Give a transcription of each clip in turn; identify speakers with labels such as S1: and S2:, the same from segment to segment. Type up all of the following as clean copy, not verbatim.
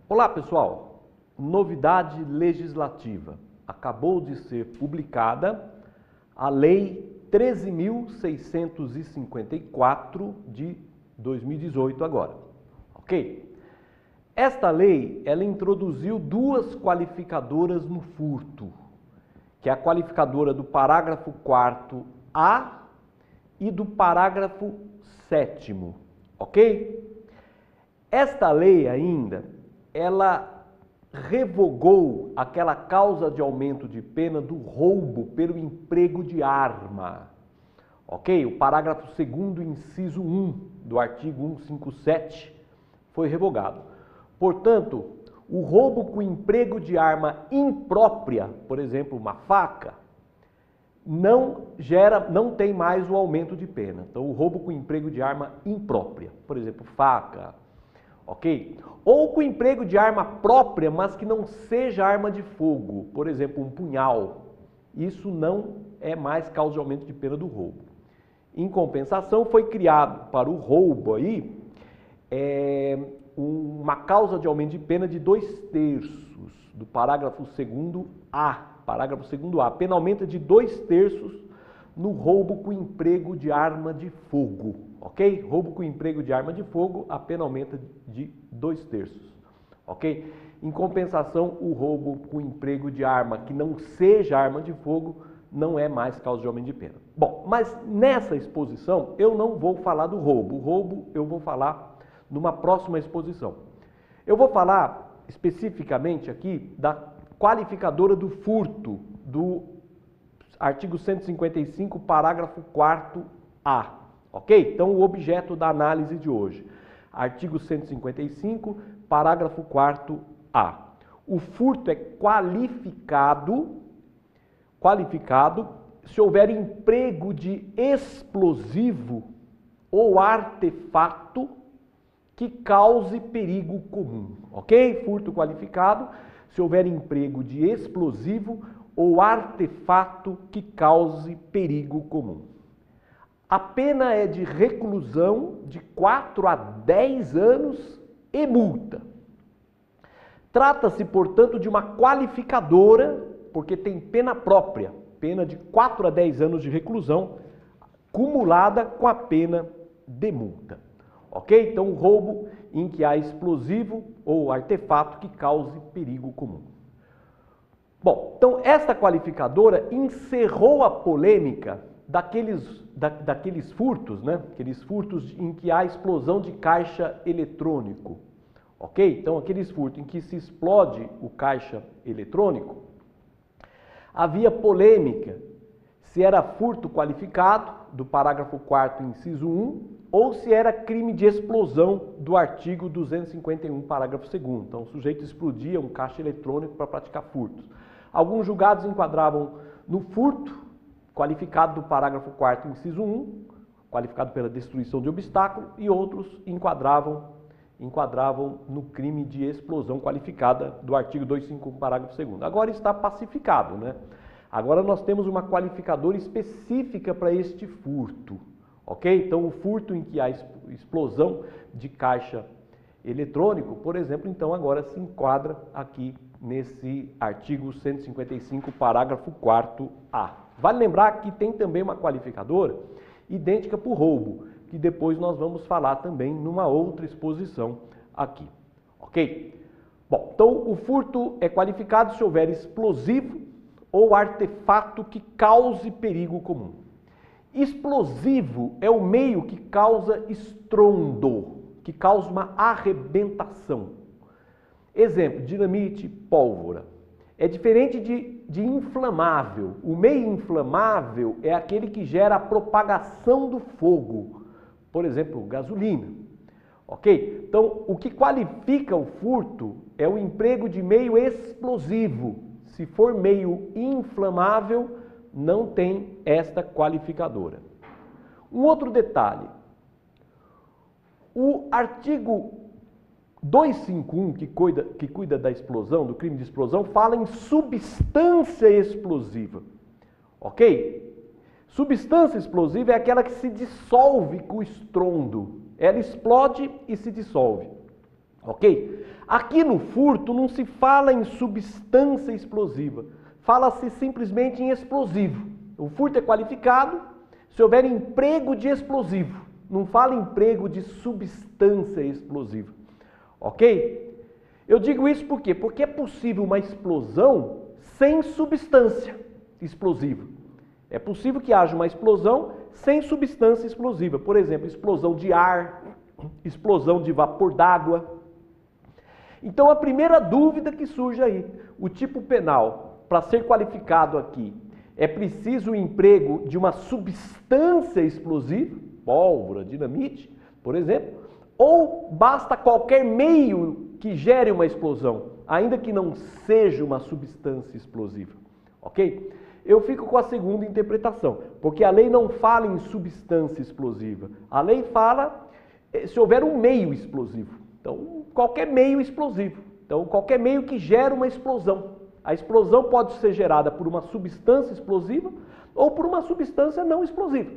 S1: Olá pessoal, novidade legislativa. Acabou de ser publicada a Lei 13.654 de 2018 agora, ok? Esta lei, ela introduziu duas qualificadoras no furto, que é a qualificadora do parágrafo 4º A e do parágrafo 7º, ok? Esta lei ainda, ela revogou aquela causa de aumento de pena do roubo pelo emprego de arma, ok? O parágrafo 2º, inciso 1 do artigo 157 foi revogado. Portanto, o roubo com emprego de arma imprópria, por exemplo, uma faca, não tem mais o aumento de pena. Então, o roubo com emprego de arma imprópria, por exemplo, faca, ok? Ou com emprego de arma própria, mas que não seja arma de fogo, por exemplo, um punhal. Isso não é mais causa de aumento de pena do roubo. Em compensação, foi criado para o roubo aí uma causa de aumento de pena de 2/3 do parágrafo 2º A. Parágrafo 2º A. A pena aumenta de 2/3 no roubo com emprego de arma de fogo, ok? Roubo com emprego de arma de fogo, a pena aumenta de 2/3, ok? Em compensação, o roubo com emprego de arma que não seja arma de fogo não é mais causa de aumento de pena. Bom, mas nessa exposição eu não vou falar do roubo. O roubo eu vou falar numa próxima exposição. Eu vou falar especificamente aqui da qualificadora do furto, do artigo 155, parágrafo 4º A, ok? Então, o objeto da análise de hoje, artigo 155, parágrafo 4º A. O furto é qualificado se houver emprego de explosivo ou artefato que cause perigo comum, ok? Furto qualificado se houver emprego de explosivo ou artefato que cause perigo comum. A pena é de reclusão de 4 a 10 anos e multa. Trata-se, portanto, de uma qualificadora, porque tem pena própria, pena de 4 a 10 anos de reclusão, cumulada com a pena de multa. Ok? Então, o roubo em que há explosivo ou artefato que cause perigo comum. Bom, então esta qualificadora encerrou a polêmica daqueles furtos, né? Aqueles furtos em que há explosão de caixa eletrônico. Ok? Então, aqueles furtos em que se explode o caixa eletrônico, havia polêmica se era furto qualificado, do parágrafo 4º, inciso 1, ou se era crime de explosão do artigo 251, parágrafo 2º. Então, o sujeito explodia um caixa eletrônico para praticar furtos. Alguns julgados enquadravam no furto qualificado do parágrafo 4º, inciso 1, qualificado pela destruição de obstáculo, e outros enquadravam no crime de explosão qualificada do artigo 251, parágrafo 2º. Agora está pacificado, né? Agora nós temos uma qualificadora específica para este furto, ok? Então, o furto em que há explosão de caixa eletrônico, por exemplo, então agora se enquadra aqui nesse artigo 155, parágrafo 4º A. Vale lembrar que tem também uma qualificadora idêntica para o roubo, que depois nós vamos falar também numa outra exposição aqui, ok? Bom, então o furto é qualificado se houver explosivo ou artefato que cause perigo comum. Explosivo é o meio que causa estrondo, que causa uma arrebentação. Exemplo, dinamite, pólvora. É diferente de inflamável. O meio inflamável é aquele que gera a propagação do fogo. Por exemplo, gasolina. Ok? Então, o que qualifica o furto é o emprego de meio explosivo. Se for meio inflamável, não tem esta qualificadora. Um outro detalhe. O artigo 251, que cuida da explosão, do crime de explosão, fala em substância explosiva. Ok? Substância explosiva é aquela que se dissolve com estrondo. Ela explode e se dissolve. Ok? Aqui no furto não se fala em substância explosiva, fala-se simplesmente em explosivo. O furto é qualificado se houver emprego de explosivo, não fala emprego de substância explosiva. Ok? Eu digo isso por quê? Porque é possível uma explosão sem substância explosiva. É possível que haja uma explosão sem substância explosiva. Por exemplo, explosão de ar, explosão de vapor d'água. Então a primeira dúvida que surge aí, o tipo penal, para ser qualificado aqui, é preciso o emprego de uma substância explosiva, pólvora, dinamite, por exemplo, ou basta qualquer meio que gere uma explosão, ainda que não seja uma substância explosiva, ok? Eu fico com a segunda interpretação, porque a lei não fala em substância explosiva, a lei fala se houver um meio explosivo. Então, qualquer meio explosivo. Então, qualquer meio que gera uma explosão. A explosão pode ser gerada por uma substância explosiva ou por uma substância não explosiva.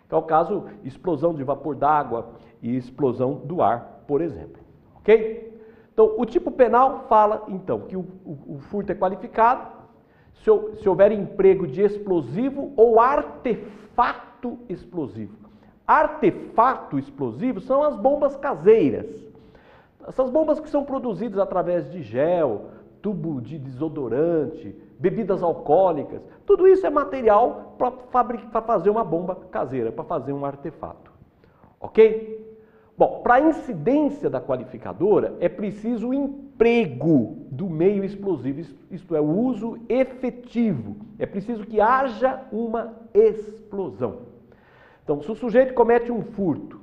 S1: Que é o caso, explosão de vapor d'água e explosão do ar, por exemplo. Ok? Então, o tipo penal fala, então, que o furto é qualificado se houver emprego de explosivo ou artefato explosivo. Artefato explosivo são as bombas caseiras. Essas bombas que são produzidas através de gel, tubo de desodorante, bebidas alcoólicas, tudo isso é material para fazer uma bomba caseira, para fazer um artefato. Ok? Bom, para a incidência da qualificadora é preciso o emprego do meio explosivo, isto é, o uso efetivo. É preciso que haja uma explosão. Então, se o sujeito comete um furto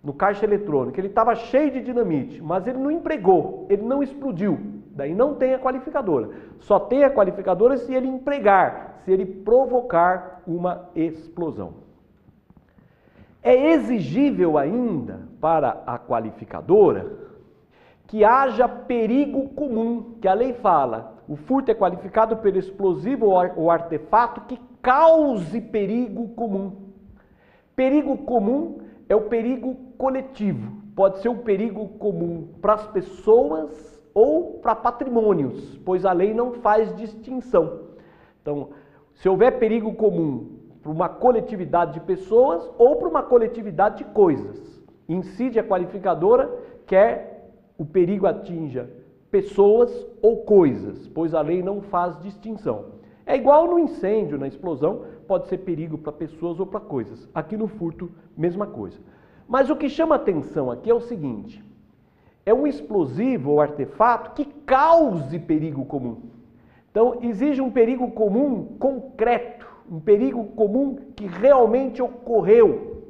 S1: no caixa eletrônico, ele estava cheio de dinamite, mas ele não empregou, ele não explodiu, daí não tem a qualificadora. Só tem a qualificadora se ele empregar, se ele provocar uma explosão. É exigível ainda para a qualificadora que haja perigo comum, que a lei fala, o furto é qualificado pelo explosivo ou artefato que cause perigo comum. Perigo comum é o perigo coletivo. Pode ser um perigo comum para as pessoas ou para patrimônios, pois a lei não faz distinção. Então, se houver perigo comum para uma coletividade de pessoas ou para uma coletividade de coisas, incide a qualificadora, quer o perigo atinja pessoas ou coisas, pois a lei não faz distinção. É igual no incêndio, na explosão, pode ser perigo para pessoas ou para coisas. Aqui no furto, mesma coisa. Mas o que chama atenção aqui é o seguinte, é um explosivo ou artefato que cause perigo comum. Então, exige um perigo comum concreto, um perigo comum que realmente ocorreu.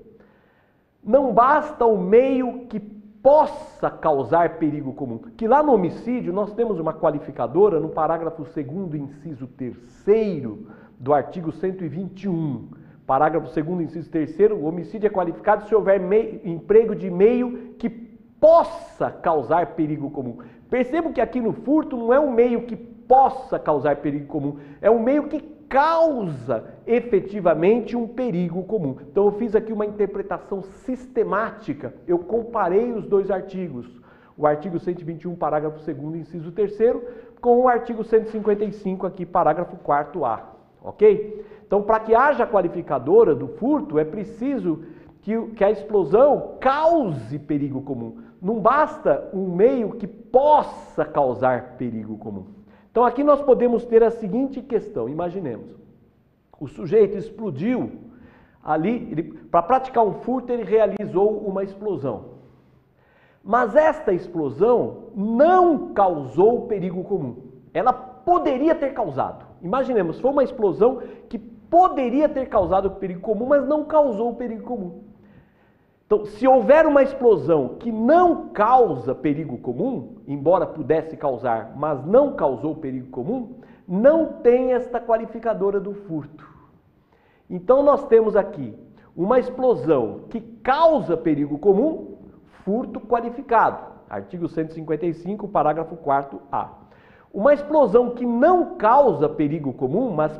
S1: Não basta o meio que possa causar perigo comum. Que lá no homicídio nós temos uma qualificadora no parágrafo 2º, inciso 3º do artigo 121. Parágrafo 2º, inciso 3º, o homicídio é qualificado se houver emprego de meio que possa causar perigo comum. Percebam que aqui no furto não é um meio que possa causar perigo comum, é um meio que causa efetivamente um perigo comum. Então eu fiz aqui uma interpretação sistemática, eu comparei os dois artigos, o artigo 121, parágrafo 2º, inciso 3º, com o artigo 155 aqui, parágrafo 4º A, ok? Então para que haja qualificadora do furto é preciso que a explosão cause perigo comum. Não basta um meio que possa causar perigo comum. Então aqui nós podemos ter a seguinte questão, imaginemos, o sujeito explodiu ali, para praticar um furto ele realizou uma explosão, mas esta explosão não causou perigo comum, ela poderia ter causado, imaginemos, foi uma explosão que poderia ter causado perigo comum, mas não causou perigo comum. Então, se houver uma explosão que não causa perigo comum, embora pudesse causar, mas não causou perigo comum, não tem esta qualificadora do furto. Então, nós temos aqui uma explosão que causa perigo comum, furto qualificado. Artigo 155, parágrafo 4º A. Uma explosão que não causa perigo comum, mas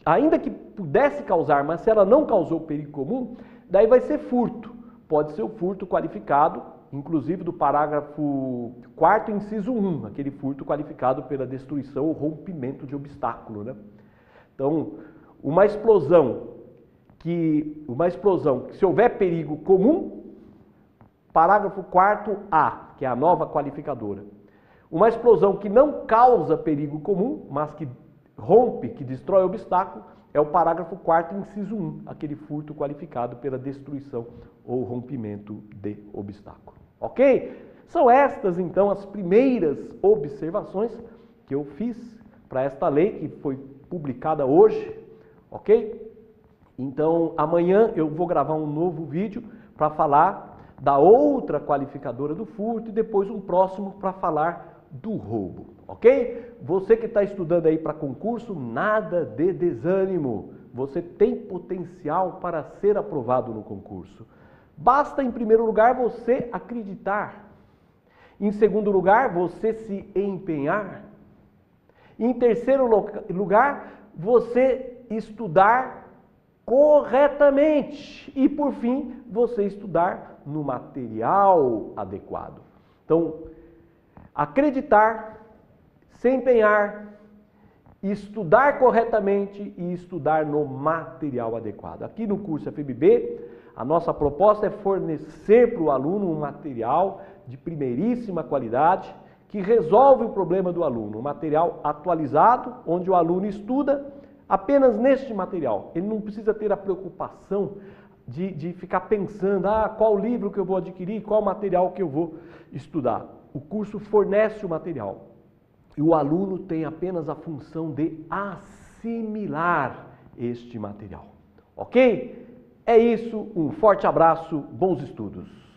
S1: ainda que pudesse causar, mas se ela não causou perigo comum, daí vai ser furto. pode ser o furto qualificado, inclusive do parágrafo 4º, inciso 1, aquele furto qualificado pela destruição ou rompimento de obstáculo, né? Então, uma explosão que se houver perigo comum, parágrafo 4º-A, que é a nova qualificadora. Uma explosão que não causa perigo comum, mas que rompe, que destrói obstáculo, é o parágrafo 4º, inciso 1, aquele furto qualificado pela destruição ou rompimento de obstáculo. Ok? São estas, então, as primeiras observações que eu fiz para esta lei, que foi publicada hoje, ok? Então, amanhã eu vou gravar um novo vídeo para falar da outra qualificadora do furto e depois um próximo para falar do roubo, ok? Você que está estudando aí para concurso, nada de desânimo. Você tem potencial para ser aprovado no concurso. Basta, em primeiro lugar, você acreditar. Em segundo lugar, você se empenhar. Em terceiro lugar, você estudar corretamente. E, por fim, você estudar no material adequado. Então, acreditar, se empenhar, estudar corretamente e estudar no material adequado. Aqui no curso FMB, a nossa proposta é fornecer para o aluno um material de primeiríssima qualidade que resolve o problema do aluno, um material atualizado, onde o aluno estuda apenas neste material. Ele não precisa ter a preocupação de ficar pensando, qual livro que eu vou adquirir, qual material que eu vou estudar. O curso fornece o material e o aluno tem apenas a função de assimilar este material. Ok? É isso, um forte abraço, bons estudos!